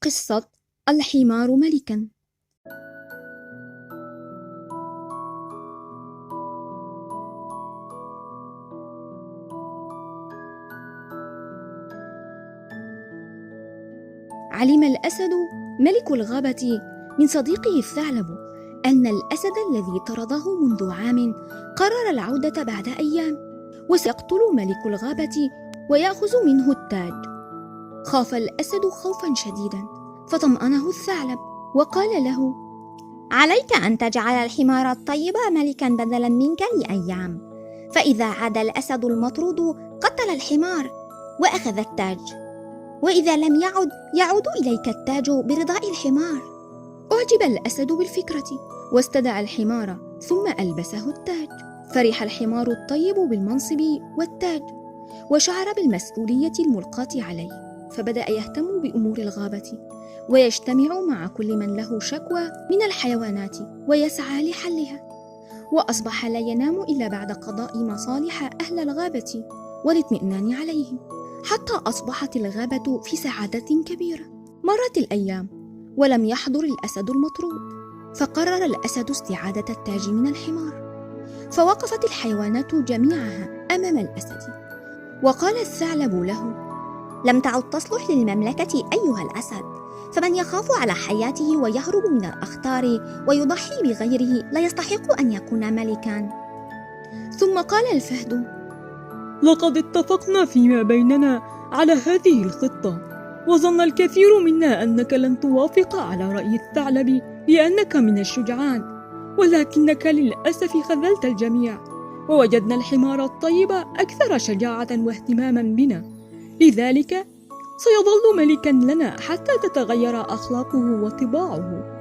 قصة الحمار ملكا. علم الأسد ملك الغابة من صديقه الثعلب أن الأسد الذي طرده منذ عام قرر العودة بعد أيام، وسيقتل ملك الغابة ويأخذ منه التاج. خاف الأسد خوفا شديدا، فطمأنه الثعلب وقال له: عليك أن تجعل الحمار الطيب ملكا بدلا منك لأيام، فإذا عاد الأسد المطرود قتل الحمار وأخذ التاج، وإذا لم يعود إليك التاج برضاء الحمار. أعجب الأسد بالفكرة واستدعى الحمار ثم ألبسه التاج. فرح الحمار الطيب بالمنصب والتاج، وشعر بالمسؤولية الملقاة عليه، فبدأ يهتم بأمور الغابة ويجتمع مع كل من له شكوى من الحيوانات ويسعى لحلها. وأصبح لا ينام إلا بعد قضاء مصالح أهل الغابة والاطمئنان عليهم، حتى أصبحت الغابة في سعادة كبيرة. مرت الأيام ولم يحضر الأسد المطرود، فقرر الأسد استعادة التاج من الحمار. فوقفت الحيوانات جميعها أمام الأسد، وقال الثعلب له: لم تعد تصلح للمملكة أيها الأسد، فمن يخاف على حياته ويهرب من الأخطار ويضحي بغيره لا يستحق أن يكون ملكا. ثم قال الفهد: لقد اتفقنا فيما بيننا على هذه الخطة، وظن الكثير منا أنك لن توافق على رأي الثعلب لأنك من الشجعان، ولكنك للأسف خذلت الجميع، ووجدنا الحمار الطيب أكثر شجاعة واهتماما بنا، لذلك سيظل ملكا لنا حتى تتغير أخلاقه وطباعه.